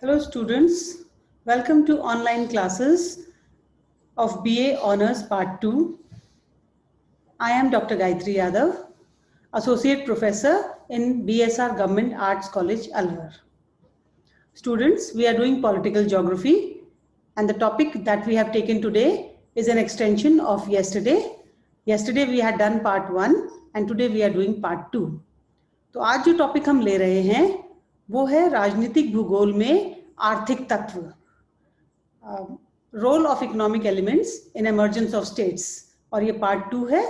Hello students, welcome to online classes of BA Honours Part 2. I am Dr. Gayatri Yadav, Associate Professor in BSR Government Arts College, Alwar. Students, we are doing political geography and the topic that we have taken today is an extension of yesterday. Yesterday we had done part 1 and today we are doing part 2. तो आज जो topic हम ले रहे हैं वो है राजनीतिक भूगोल में आर्थिक तत्व, role of economic elements in emergence of states, और ये पार्ट 2 है।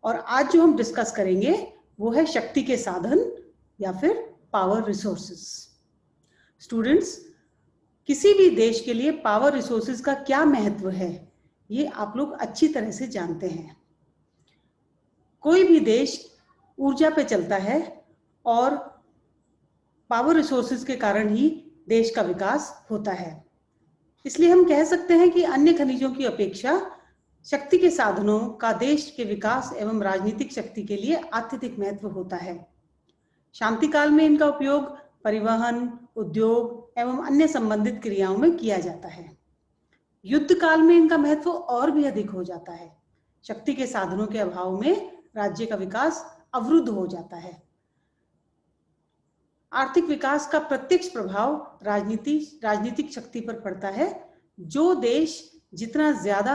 और आज जो हम डिस्कस करेंगे वो है शक्ति के साधन या फिर पावर रिसोर्सेज। स्टूडेंट्स, किसी भी देश के लिए पावर रिसोर्सेज का क्या महत्व है ये आप लोग अच्छी तरह से जानते हैं। कोई भी देश ऊर्जा पे चलता है और पावर रिसोर्सेज के कारण ही देश का विकास होता है। इसलिए हम कह सकते हैं कि अन्य खनिजों की अपेक्षा शक्ति के साधनों का देश के विकास एवं राजनीतिक शक्ति के लिए अत्यधिक महत्व होता है। शांति काल में इनका उपयोग परिवहन, उद्योग एवं अन्य संबंधित क्रियाओं में किया जाता है। युद्ध काल में इनका महत्व और भी अधिक हो जाता है। शक्ति के साधनों के अभाव में राज्य का विकास अवरुद्ध हो जाता है। आर्थिक विकास का प्रत्यक्ष प्रभाव राजनीतिक शक्ति पर पड़ता है। जो देश जितना ज्यादा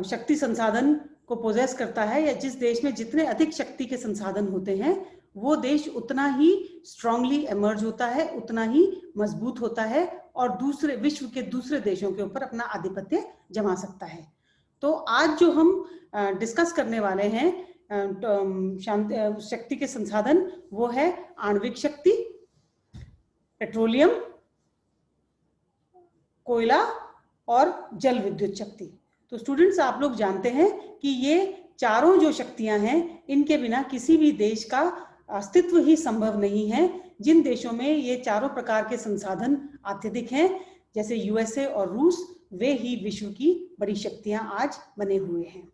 शक्ति संसाधन को पोजेस करता है या जिस देश में जितने अधिक शक्ति के संसाधन होते हैं वो देश उतना ही स्ट्रांगली इमर्ज होता है, उतना ही मजबूत होता है और विश्व के दूसरे देशों के ऊपर अपना आधिपत्य जमा सकता है। तो आज जो हम डिस्कस करने वाले हैं शक्ति के संसाधन वो है आणविक शक्ति, पेट्रोलियम, कोयला और जल विद्युत शक्ति। तो स्टूडेंट्स, आप लोग जानते हैं कि ये चारों जो शक्तियां हैं इनके बिना किसी भी देश का अस्तित्व ही संभव नहीं है। जिन देशों में ये चारों प्रकार के संसाधन अत्यधिक हैं जैसे यूएसए और रूस, वे ही विश्व की बड़ी शक्तियां आज बने हुए हैं।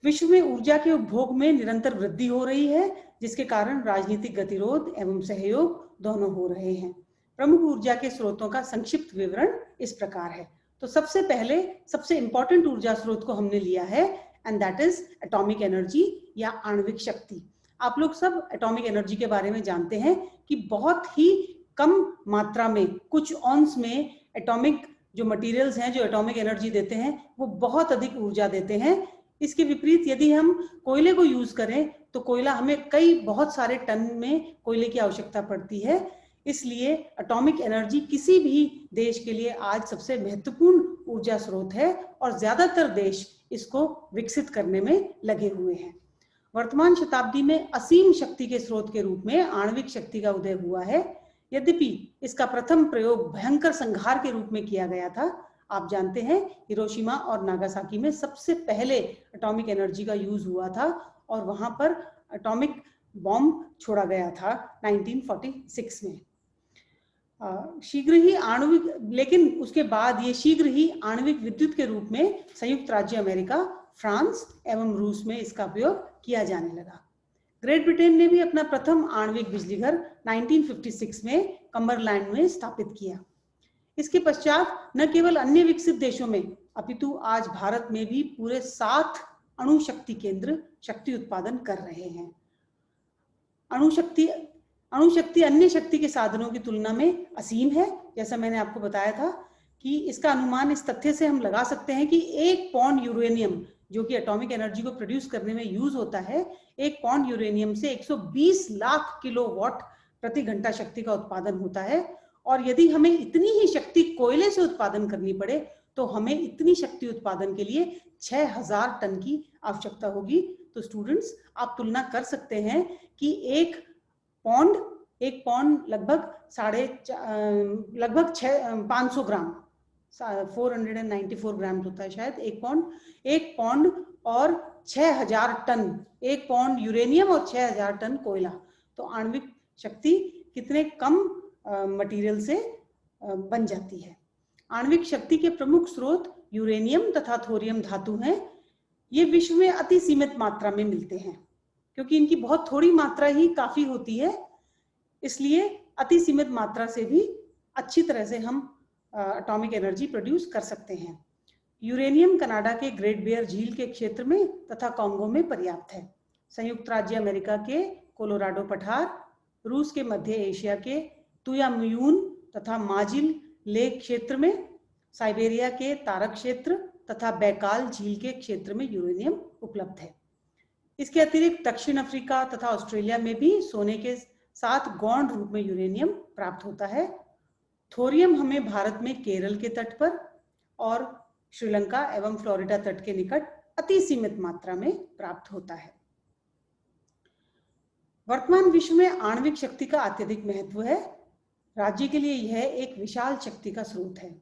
विश्व में ऊर्जा के उपभोग में निरंतर वृद्धि हो रही है जिसके कारण राजनीतिक गतिरोध एवं सहयोग दोनों हो रहे हैं। प्रमुख ऊर्जा के स्रोतों का संक्षिप्त विवरण इस प्रकार है। तो सबसे पहले सबसे इंपॉर्टेंट ऊर्जा स्रोत को हमने लिया है and that is atomic energy या आणविक शक्ति। आप लोग सब एटॉमिक एनर्जी के बारे में जानते हैं कि बहुत ही कम मात्रा में, कुछ ऑन्स में एटॉमिक जो मटेरियल्स हैं जो एटॉमिक एनर्जी देते हैं वो बहुत अधिक ऊर्जा देते हैं। इसके विपरीत यदि हम कोयले को यूज करें तो कोयला हमें बहुत सारे टन में कोयले की आवश्यकता पड़ती है। इसलिए एटॉमिक एनर्जी किसी भी देश के लिए आज सबसे महत्वपूर्ण ऊर्जा स्रोत है और ज्यादातर देश इसको विकसित करने में लगे हुए हैं। वर्तमान शताब्दी में असीम शक्ति के स्रोत के रूप में आणविक शक्ति का उदय हुआ है। यद्यपि इसका प्रथम प्रयोग भयंकर संहार के रूप में किया गया था। आप जानते हैं हिरोशिमा और नागासाकी में सबसे पहले एटॉमिक एनर्जी का यूज हुआ था और वहां पर एटॉमिक बॉम्ब छोड़ा गया था 1946 में। लेकिन उसके बाद ये शीघ्र ही आणविक विद्युत के रूप में संयुक्त राज्य अमेरिका, फ्रांस एवं रूस में इसका उपयोग किया जाने लगा। ग्रेट ब्रिटेन ने भी अपना प्रथम आणविक बिजली घर 1956 में कम्बरलैंड में स्थापित किया। इसके पश्चात न केवल अन्य विकसित देशों में अपितु आज भारत में भी पूरे 7 अणु शक्ति केंद्र शक्ति उत्पादन कर रहे हैं। अणु शक्ति अन्य शक्ति के साधनों की तुलना में असीम है। जैसा मैंने आपको बताया था कि इसका अनुमान इस तथ्य से हम लगा सकते हैं कि 1 पौंड यूरेनियम जो कि एटॉमिक एनर्जी को प्रोड्यूस करने में यूज होता है, 1 पौंड यूरेनियम से 120 लाख किलोवाट प्रति घंटा शक्ति का उत्पादन होता है। और यदि हमें इतनी ही शक्ति कोयले से उत्पादन करनी पड़े तो हमें इतनी शक्ति उत्पादन के लिए 6000 टन की आवश्यकता होगी। तो स्टूडेंट्स, आप तुलना कर सकते हैं कि 1 पौंड लगभग 500 ग्राम, 494 ग्राम होता है शायद 1 पौंड और 6000 टन, 1 पौंड यूरेनियम और 6000 टन कोयला। तो आणविक शक्ति कितने कम मटेरियल से बन जाती है। आणविक शक्ति के प्रमुख स्रोत यूरेनियम तथा थोरियम धातु हैं। ये विश्व में अति सीमित मात्रा में मिलते हैं क्योंकि इनकी बहुत थोड़ी मात्रा ही काफी होती है। इसलिए अति सीमित मात्रा से भी अच्छी तरह से हम एटॉमिक एनर्जी प्रोड्यूस कर सकते हैं। यूरेनियम कनाडा के ग्रेट बेयर झील के क्षेत्र में तथा कांगो में पर्याप्त है। संयुक्त राज्य अमेरिका के कोलोराडो पठार, रूस के मध्य एशिया के तुयामुयून तथा माजिल लेक क्षेत्र में, साइबेरिया के तारक क्षेत्र तथा बैकाल झील के क्षेत्र में यूरेनियम उपलब्ध है। इसके अतिरिक्त दक्षिण अफ्रीका तथा ऑस्ट्रेलिया में भी सोने के साथ गौण रूप में यूरेनियम प्राप्त होता है। थोरियम हमें भारत में केरल के तट पर और श्रीलंका एवं फ्लोरिडा तट के निकट अति सीमित मात्रा में प्राप्त होता है। वर्तमान विश्व में आणविक शक्ति का अत्यधिक महत्व है। राज्य के लिए यह एक विशाल शक्ति का स्रोत है।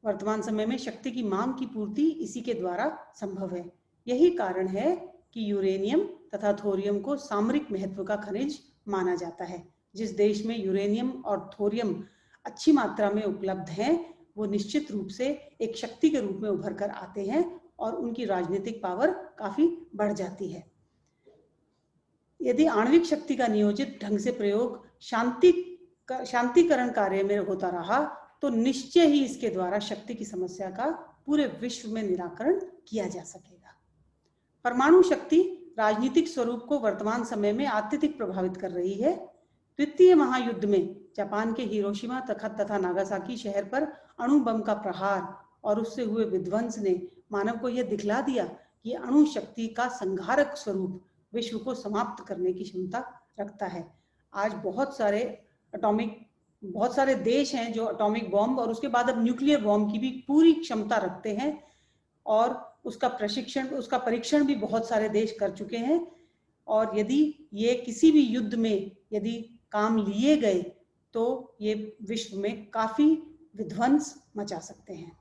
वर्तमान समय में शक्ति की मांग की पूर्ति इसी के द्वारा संभव है। यही कारण है कि यूरेनियम तथा थोरियम को सामरिक महत्व का खनिज माना जाता है। जिस देश में यूरेनियम और थोरियम अच्छी मात्रा में उपलब्ध हैं, वो निश्चित रूप से एक शक्ति के रूप में उभर कर आते हैं और उनकी राजनीतिक पावर काफी बढ़ जाती है। यदि आणविक शक्ति का नियोजित ढंग से प्रयोग शांतिकरण कार्य में होता रहा तो निश्चय ही इसके द्वारा शक्ति की समस्या का पूरे विश्व में निराकरण किया जा सकेगा। परमाणु शक्ति राजनीतिक स्वरूप को वर्तमान समय में अत्यधिक प्रभावित कर रही है। द्वितीय महायुद्ध में जापान के हिरोशिमा तथा नागासाकी शहर पर अणु बम का प्रहार और उससे हुए विध्वंस ने मानव को यह दिखला दिया कि अणु शक्ति का संहारक स्वरूप विश्व को समाप्त करने की क्षमता रखता है। आज बहुत सारे देश हैं जो एटॉमिक बॉम्ब और उसके बाद अब न्यूक्लियर बॉम्ब की भी पूरी क्षमता रखते हैं और उसका परीक्षण भी बहुत सारे देश कर चुके हैं। और यदि ये किसी भी युद्ध में यदि काम लिए गए तो ये विश्व में काफी विध्वंस मचा सकते हैं।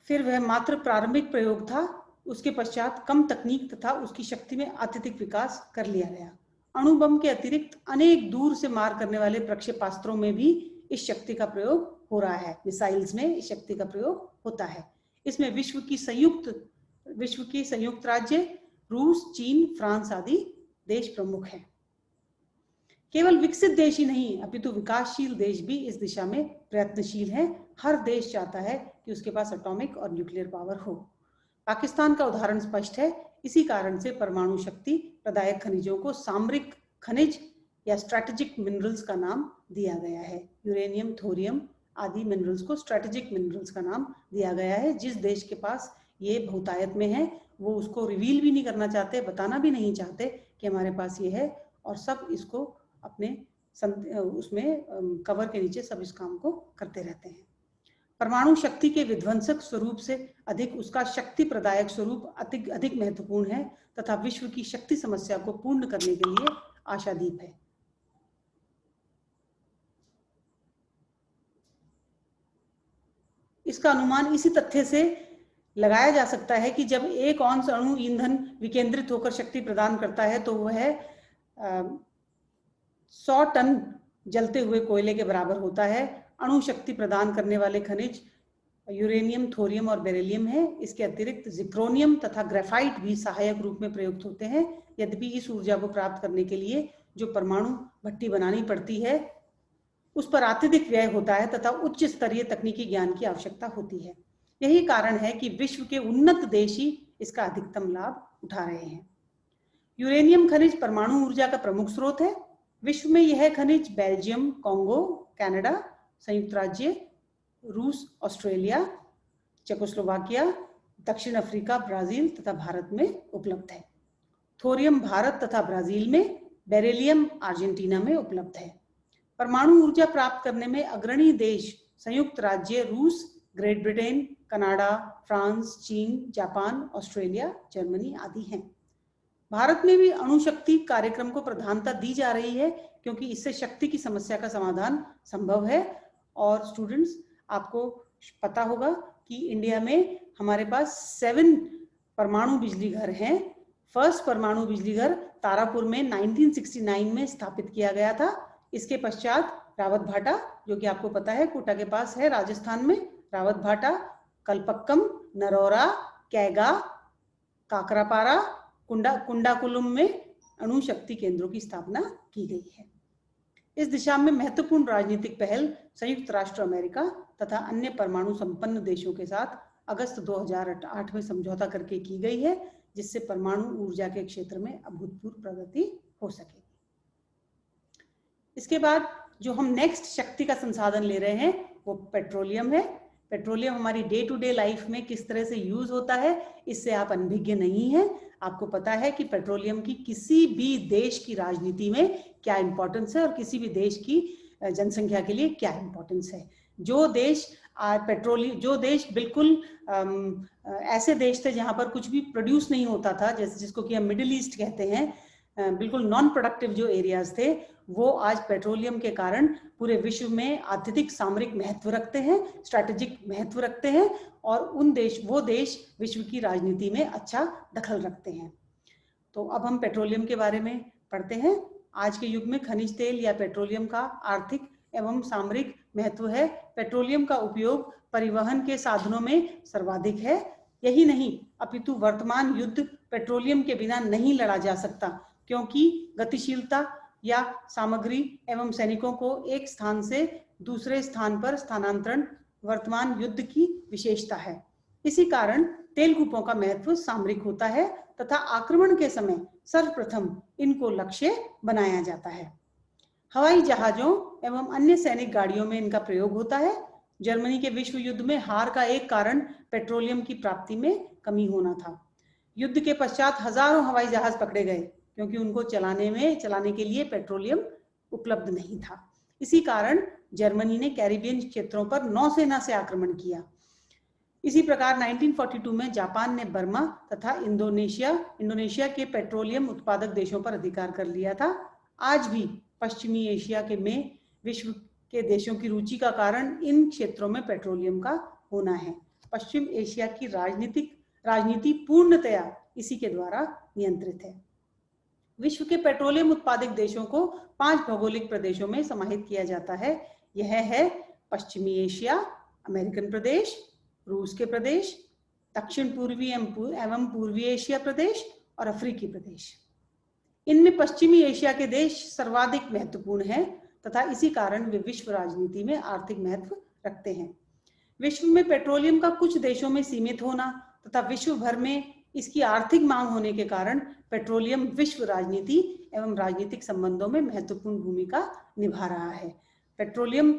फिर वह मात्र प्रारंभिक प्रयोग था, उसके पश्चात कम तकनीक तथा उसकी शक्ति में अत्यधिक विकास कर लिया गया। अणु बम के अतिरिक्त अनेक दूर से मार करने वाले प्रक्षेपास्त्रों में भी इस शक्ति का प्रयोग हो रहा है। मिसाइल्स में इस शक्ति का प्रयोग होता है। इसमें विश्व की संयुक्त राज्य रूस, चीन, फ्रांस आदि देश प्रमुख हैं। केवल विकसित देश ही नहीं अपितु विकासशील देश भी इस दिशा में प्रयत्नशील हैं। हर देश चाहता है कि उसके पास एटॉमिक और न्यूक्लियर पावर हो। पाकिस्तान का उदाहरण स्पष्ट है। इसी कारण से परमाणु शक्ति प्रदायक खनिजों को सामरिक खनिज या स्ट्रैटेजिक मिनरल्स का नाम दिया गया है। यूरेनियम, थोरियम आदि मिनरल्स को स्ट्रैटेजिक मिनरल्स का नाम दिया गया है। जिस देश के पास ये बहुतायत में है वो उसको रिवील भी नहीं करना चाहते, बताना भी नहीं चाहते कि हमारे पास ये है, और सब इसको अपने उसमें कवर के नीचे सब इस काम को करते रहते हैं। परमाणु शक्ति के विध्वंसक स्वरूप से अधिक उसका शक्ति प्रदायक स्वरूप अधिक महत्वपूर्ण है तथा विश्व की शक्ति समस्या को पूर्ण करने के लिए आशादीप है। इसका अनुमान इसी तथ्य से लगाया जा सकता है कि जब एक औंस अणु ईंधन विकेंद्रित होकर शक्ति प्रदान करता है तो वह 100 टन जलते हुए कोयले के बराबर होता है। अणु शक्ति प्रदान करने वाले खनिज यूरेनियम, थोरियम और बेरिलियम है। इसके अतिरिक्त जिक्रोनियम तथा ग्रेफाइट भी सहायक रूप में प्रयुक्त होते हैं। यद्यपि इस ऊर्जा को प्राप्त करने के लिए जो परमाणु भट्टी बनानी पड़ती है उस पर अत्यधिक व्यय होता है तथा उच्च स्तरीय तकनीकी ज्ञान की आवश्यकता होती है। यही कारण है कि विश्व के उन्नत देश ही इसका अधिकतम लाभ उठा रहे हैं। यूरेनियम खनिज परमाणु ऊर्जा का प्रमुख स्रोत है। विश्व में यह खनिज बेल्जियम, कांगो, कनाडा, संयुक्त राज्य, रूस, ऑस्ट्रेलिया, चेकोस्लोवाकिया, दक्षिण अफ्रीका, ब्राजील तथा भारत में उपलब्ध है। थोरियम भारत तथा ब्राजील में, बेरिलियम अर्जेंटीना में उपलब्ध है। परमाणु ऊर्जा प्राप्त करने में अग्रणी देश संयुक्त राज्य, रूस, ग्रेट ब्रिटेन, कनाडा, फ्रांस, चीन, जापान, ऑस्ट्रेलिया, जर्मनी आदि हैं। भारत में भी अणु शक्ति कार्यक्रम को प्रधानता दी जा रही है क्योंकि इससे शक्ति की समस्या का समाधान संभव है। और स्टूडेंट्स, आपको पता होगा कि इंडिया में हमारे पास 7 परमाणु बिजली घर हैं। फर्स्ट परमाणु बिजली घर तारापुर में 1969 में स्थापित किया गया था। इसके पश्चात रावत भाटा, जो कि आपको पता है कोटा के पास है राजस्थान में, रावत भाटा, कलपक्कम, नरौरा, कैगा, काकरापारा, कुंडाकुलम में अणु शक्ति केंद्रों की स्थापना की गई है। इस दिशा में महत्वपूर्ण राजनीतिक पहल संयुक्त राष्ट्र अमेरिका तथा अन्य परमाणु संपन्न देशों के साथ अगस्त 2008 में समझौता करके की गई है, जिससे परमाणु ऊर्जा के क्षेत्र में अभूतपूर्व प्रगति हो सकेगी। इसके बाद जो हम नेक्स्ट शक्ति का संसाधन ले रहे हैं वो पेट्रोलियम है। पेट्रोलियम हमारी डे टू डे लाइफ में किस तरह से यूज होता है, इससे आप अनभिज्ञ नहीं हैं। आपको पता है कि पेट्रोलियम की किसी भी देश की राजनीति में क्या इंपॉर्टेंस है और किसी भी देश की जनसंख्या के लिए क्या इंपॉर्टेंस है। जो देश बिल्कुल ऐसे देश थे जहां पर कुछ भी प्रोड्यूस नहीं होता था, जैसे जिसको कि हम मिडिल ईस्ट कहते हैं, बिल्कुल नॉन प्रोडक्टिव जो एरियाज थे, वो आज पेट्रोलियम के कारण पूरे विश्व में अत्यधिक सामरिक महत्व रखते हैं, स्ट्रैटेजिक महत्व रखते हैं और वो देश विश्व की राजनीति में अच्छा दखल रखते हैं। तो अब हम पेट्रोलियम के बारे में पढ़ते हैं। आज के युग में खनिज तेल या पेट्रोलियम का आर्थिक एवं सामरिक महत्व है। पेट्रोलियम का उपयोग परिवहन के साधनों में सर्वाधिक है। यही नहीं, अपितु वर्तमान युद्ध पेट्रोलियम के बिना नहीं लड़ा जा सकता, क्योंकि गतिशीलता या सामग्री एवं सैनिकों को एक स्थान से दूसरे स्थान पर स्थानांतरण वर्तमान युद्ध की विशेषता है। इसी कारण तेल कूपों का महत्व सामरिक होता है तथा आक्रमण के समय सर्वप्रथम इनको लक्ष्य बनाया जाता है। हवाई जहाजों एवं अन्य सैनिक गाड़ियों में इनका प्रयोग होता है। जर्मनी के विश्व युद्ध में हार का एक कारण पेट्रोलियम की प्राप्ति में कमी होना था। युद्ध के पश्चात हजारों हवाई जहाज पकड़े गए, क्योंकि उनको चलाने के लिए पेट्रोलियम उपलब्ध नहीं था। इसी कारण जर्मनी ने कैरिबियन क्षेत्रों पर नौसेना से आक्रमण किया। इसी प्रकार 1942 में जापान ने बर्मा तथा इंडोनेशिया के पेट्रोलियम उत्पादक देशों पर अधिकार कर लिया था। आज भी पश्चिमी एशिया में विश्व के देशों की रुचि का कारण इन क्षेत्रों में पेट्रोलियम का होना है। पश्चिम एशिया की राजनीति पूर्णतया इसी के द्वारा नियंत्रित है। विश्व के पेट्रोलियम उत्पादक देशों को 5 भौगोलिक प्रदेशों में समाहित किया जाता है। यह है पश्चिमी एशिया, अमेरिकन प्रदेश, रूस के प्रदेश, दक्षिण पूर्वी एवं पूर्वी एशिया प्रदेश और अफ्रीकी प्रदेश। इनमें पश्चिमी एशिया के देश सर्वाधिक महत्वपूर्ण हैं तथा इसी कारण वे विश्व राजनीति में आर्थिक महत्व रखते हैं। विश्व में पेट्रोलियम का कुछ देशों में सीमित होना तथा विश्व भर में इसकी आर्थिक मांग होने के कारण पेट्रोलियम विश्व राजनीति एवं राजनीतिक संबंधों में महत्वपूर्ण भूमिका निभा रहा है। पेट्रोलियम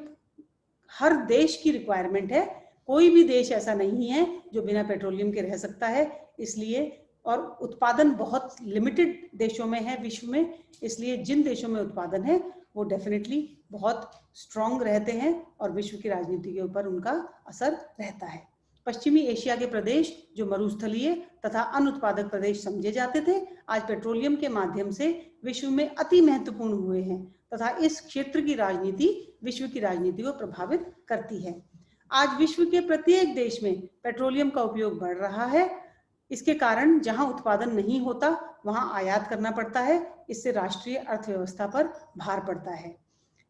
हर देश की रिक्वायरमेंट है। कोई भी देश ऐसा नहीं है जो बिना पेट्रोलियम के रह सकता है। इसलिए और उत्पादन बहुत लिमिटेड देशों में है विश्व में, इसलिए जिन देशों में उत्पादन है वो डेफिनेटली बहुत स्ट्रॉन्ग रहते हैं और विश्व की राजनीति के ऊपर उनका असर रहता है। पश्चिमी एशिया के प्रदेश जो मरुस्थलीय तथा अनुत्पादक प्रदेश समझे जाते थे, आज पेट्रोलियम के माध्यम से विश्व में अति महत्वपूर्ण हुए हैं तथा इस क्षेत्र की राजनीति विश्व की राजनीति को प्रभावित करती है। आज विश्व के प्रत्येक देश में पेट्रोलियम का उपयोग बढ़ रहा है। इसके कारण जहां उत्पादन नहीं होता वहां आयात करना पड़ता है। इससे राष्ट्रीय अर्थव्यवस्था पर भार पड़ता है।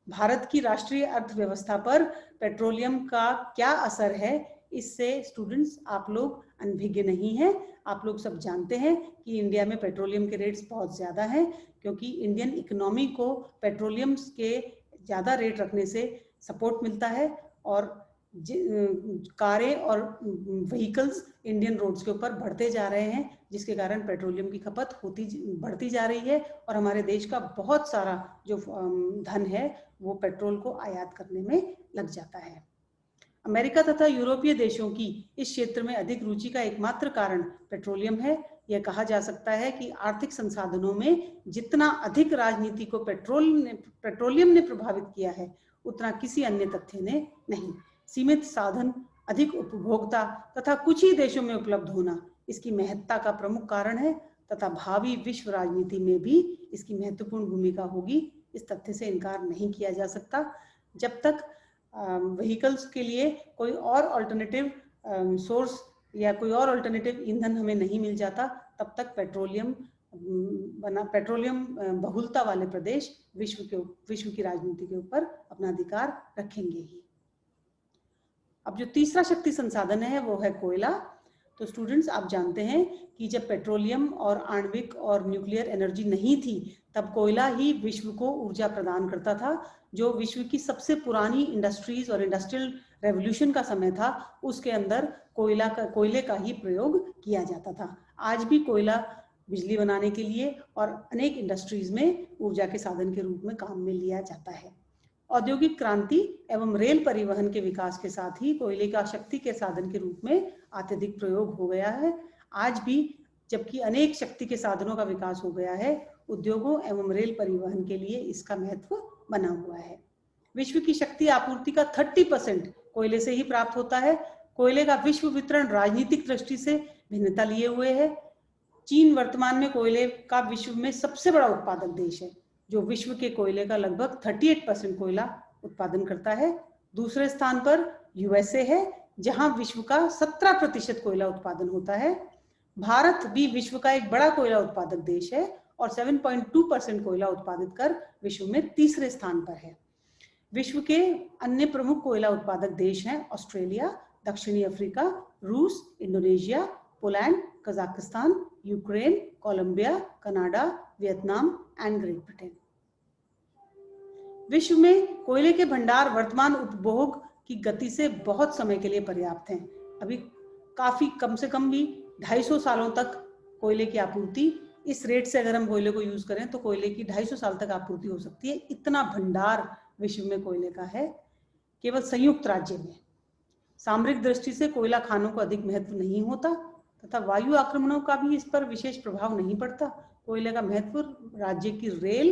भारत की राष्ट्रीय अर्थव्यवस्था पर पेट्रोलियम का क्या असर है, इससे स्टूडेंट्स आप लोग अनभिज्ञ नहीं हैं। आप लोग सब जानते हैं कि इंडिया में पेट्रोलियम के रेट्स बहुत ज़्यादा हैं, क्योंकि इंडियन इकोनॉमी को पेट्रोलियम के ज़्यादा रेट रखने से सपोर्ट मिलता है और कारें और व्हीकल्स इंडियन रोड्स के ऊपर बढ़ते जा रहे हैं, जिसके कारण पेट्रोलियम की खपत बढ़ती जा रही है और हमारे देश का बहुत सारा जो धन है वो पेट्रोल को आयात करने में लग जाता है। अमेरिका तथा यूरोपीय देशों की इस क्षेत्र में अधिक रुचि का एकमात्र कारण पेट्रोलियम है। यह कहा जा सकता है कि आर्थिक संसाधनों में जितना अधिक राजनीति को पेट्रोलियम ने प्रभावित किया है, उतना किसी अन्य तथ्य ने नहीं। सीमित साधन, अधिक उपभोक्ता तथा कुछ ही देशों में उपलब्ध होना इसकी महत्ता का प्रमुख कारण है तथा भावी विश्व राजनीति में भी इसकी महत्वपूर्ण भूमिका होगी। इस तथ्य से इनकार नहीं किया जा सकता। जब तक व्हीकल्स के लिए कोई और अल्टरनेटिव सोर्स या कोई और अल्टरनेटिव ईंधन हमें नहीं मिल जाता, तब तक पेट्रोलियम बहुलता वाले प्रदेश विश्व की राजनीति के ऊपर अपना अधिकार रखेंगे ही। अब जो तीसरा शक्ति संसाधन है वो है कोयला। तो स्टूडेंट्स आप जानते हैं कि जब पेट्रोलियम और आणविक और न्यूक्लियर एनर्जी नहीं थी तब कोयला ही विश्व को ऊर्जा प्रदान करता था। जो विश्व की सबसे पुरानी इंडस्ट्रीज और इंडस्ट्रियल रेवोल्यूशन का समय था उसके अंदर कोयले का ही प्रयोग किया जाता था। आज भी कोयला बिजली बनाने के लिए और अनेक इंडस्ट्रीज में ऊर्जा के साधन के रूप में काम में लिया जाता है। औद्योगिक क्रांति एवं रेल परिवहन के विकास के साथ ही कोयले का शक्ति के साधन के रूप में अत्यधिक प्रयोग हो गया है। आज भी जबकि अनेक शक्ति के साधनों का विकास हो गया है, उद्योगों एवं रेल परिवहन के लिए इसका महत्व बना हुआ है। विश्व की शक्ति आपूर्ति का 30% कोयले से ही प्राप्त होता है। कोयले का विश्व वितरण राजनीतिक दृष्टि से भिन्नता लिए हुए है। चीन वर्तमान में कोयले का विश्व में सबसे बड़ा उत्पादक देश है, जो विश्व के कोयले का लगभग 38% कोयला उत्पादन करता है। दूसरे स्थान पर यूएसए है, जहां विश्व का 17% कोयला उत्पादन होता है। भारत भी विश्व का एक बड़ा कोयला उत्पादक देश है और 7.2% कोयला उत्पादित कर विश्व में तीसरे स्थान पर है। विश्व के अन्य प्रमुख कोयला उत्पादक देश हैं ऑस्ट्रेलिया, दक्षिणी अफ्रीका, रूस, Indonesia, Poland, Kazakhstan, Ukraine, Colombia, Canada, Vietnam and Great Britain. विश्व में कोयले के भंडार वर्तमान उपभोग की गति से बहुत समय के लिए पर्याप्त हैं। अभी काफी कम से कम भी 250 सालों तक कोयले की आपूर्ति, इस रेट से अगर हम कोयले को यूज करें तो कोयले की 250 साल तक आपूर्ति हो सकती है। इतना भंडार विश्व में कोयले का है। केवल संयुक्त राज्य में सामरिक दृष्टि से कोयला खानों को अधिक महत्व नहीं होता तथा वायु आक्रमणों का भी इस पर विशेष प्रभाव नहीं पड़ता। कोयले का महत्व राज्य की रेल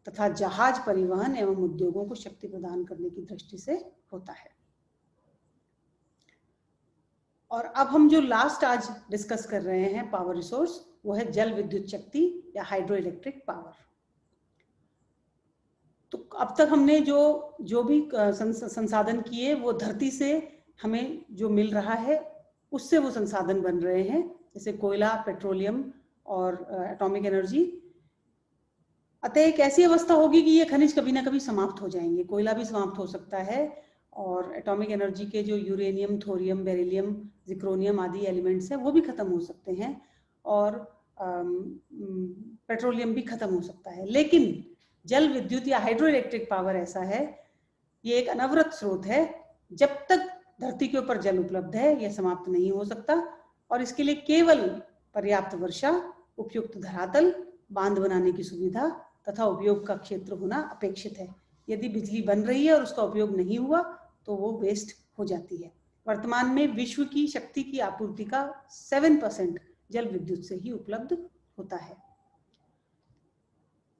तथा जहाज परिवहन एवं उद्योगों को शक्ति प्रदान करने की दृष्टि से होता है। और अब हम जो लास्ट आज डिस्कस कर रहे हैं पावर रिसोर्स, वो है जल विद्युत शक्ति या हाइड्रो इलेक्ट्रिक पावर। तो अब तक हमने जो भी संसाधन किए वो धरती से हमें जो मिल रहा है उससे वो संसाधन बन रहे हैं, जैसे कोयला, पेट्रोलियम और एटॉमिक एनर्जी। अतः एक ऐसी अवस्था होगी कि ये खनिज कभी ना कभी समाप्त हो जाएंगे। कोयला भी समाप्त हो सकता है और एटॉमिक एनर्जी के जो यूरेनियम, थोरियम, बेरिलियम, जिक्रोनियम आदि एलिमेंट्स हैं वो भी खत्म हो सकते हैं और पेट्रोलियम भी खत्म हो सकता है। लेकिन जल विद्युत या हाइड्रो इलेक्ट्रिक पावर ऐसा है, ये एक अनवरत स्रोत है। जब तक धरती के ऊपर जल उपलब्ध है यह समाप्त नहीं हो सकता और इसके लिए केवल पर्याप्त वर्षा, उपयुक्त धरातल, बांध बनाने की सुविधा तथा उपयोग का क्षेत्र होना अपेक्षित है। यदि बिजली बन रही है और उसका उपयोग नहीं हुआ तो वो वेस्ट हो जाती है। वर्तमान में विश्व की शक्ति की आपूर्ति का 7% जल विद्युत से ही उपलब्ध होता है।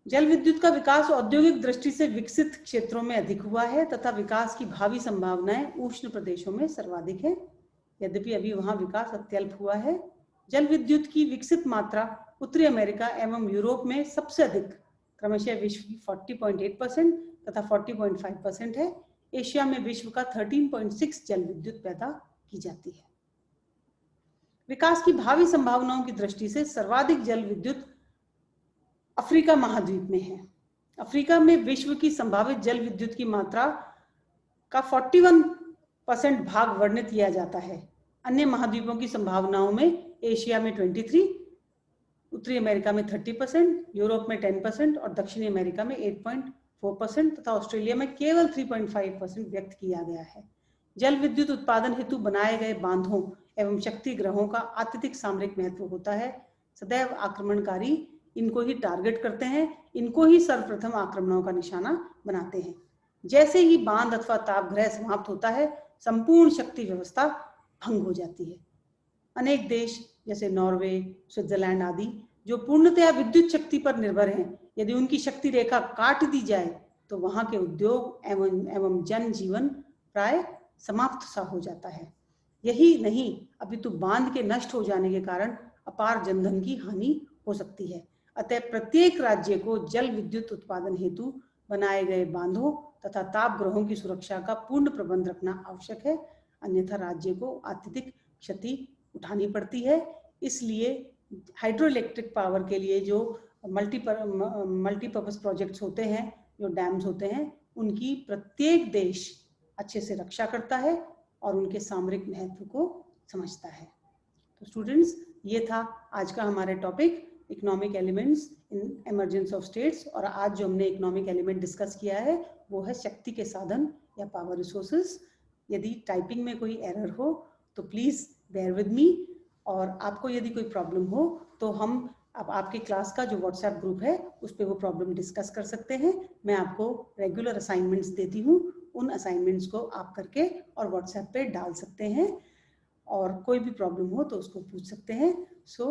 जल विद्युत का विकास औद्योगिक दृष्टि से विकसित क्षेत्रों में अधिक हुआ है तथा विकास की भावी संभावनाएं उष्ण प्रदेशों में सर्वाधिक है, यद्यपि अभी वहां विकास अत्यल्प हुआ है। जल विद्युत की विकसित मात्रा उत्तरी अमेरिका एवं यूरोप में सबसे अधिक, क्रमशः विश्व की 40.8% तथा 40.5% है। एशिया में विश्व का 13.6 जल विद्युत पैदा की जाती है। विकास की भावी संभावनाओं की दृष्टि से सर्वाधिक जल विद्युत अफ्रीका महाद्वीप में है। अफ्रीका में विश्व की संभावित जल विद्युत की मात्रा का 41% भाग वर्णित किया जाता है। अन्य महाद्वीपों की संभावनाओं में एशिया में 23%, उत्तरी अमेरिका में 30%, यूरोप में 10% और दक्षिणी अमेरिका में 8.4% तथा ऑस्ट्रेलिया में केवल 3.5% व्यक्त किया गया है। जल विद्युत उत्पादन हेतु बनाए गए बांधों एवं शक्ति ग्रहों का अत्यधिक सामरिक महत्व होता है। सदैव आक्रमणकारी इनको ही टारगेट करते हैं, इनको ही सर्वप्रथम आक्रमणों का निशाना बनाते हैं। जैसे ही बांध अथवा तापगृह समाप्त होता है, संपूर्ण शक्ति व्यवस्था भंग हो जाती है। अनेक देश जैसे नॉर्वे, स्विट्जरलैंड आदि जो पूर्णतया विद्युत शक्ति पर निर्भर हैं, यदि उनकी शक्ति रेखा काट दी जाए तो वहां के उद्योग एवं जनजीवन प्राय समाप्त सा हो जाता है। यही नहीं, अपितु बांध के नष्ट हो जाने के कारण अपार जनधन की हानि हो सकती है। अतः प्रत्येक राज्य को जल विद्युत उत्पादन हेतु बनाए गए बांधों तथा तापगृहों की सुरक्षा का पूर्ण प्रबंध रखना आवश्यक है, अन्यथा राज्य को अत्यधिक क्षति उठानी पड़ती है। इसलिए हाइड्रो इलेक्ट्रिक पावर के लिए जो मल्टीपर्पज प्रोजेक्ट्स होते हैं, जो डैम्स होते हैं, उनकी प्रत्येक देश अच्छे से रक्षा करता है और उनके सामरिक महत्व को समझता है। तो स्टूडेंट्स, ये था आज का हमारा topic, economic elements in emergence of states. और आज जो हमने इकोनॉमिक एलिमेंट डिस्कस किया है वो है शक्ति के साधन या पावर रिसोर्सेज। यदि टाइपिंग में कोई एरर हो तो प्लीज बेयर विद मी, और आपको यदि कोई प्रॉब्लम हो तो हम अब आपके क्लास का जो व्हाट्सएप ग्रुप है उस पर वो प्रॉब्लम डिस्कस कर सकते हैं। मैं आपको रेगुलर असाइनमेंट्स देती हूँ, उन असाइनमेंट्स को आप करके और व्हाट्सएप पे डाल सकते हैं, और कोई भी प्रॉब्लम हो तो उसको पूछ सकते हैं। So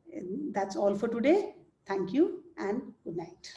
that's all for today. Thank you and good night.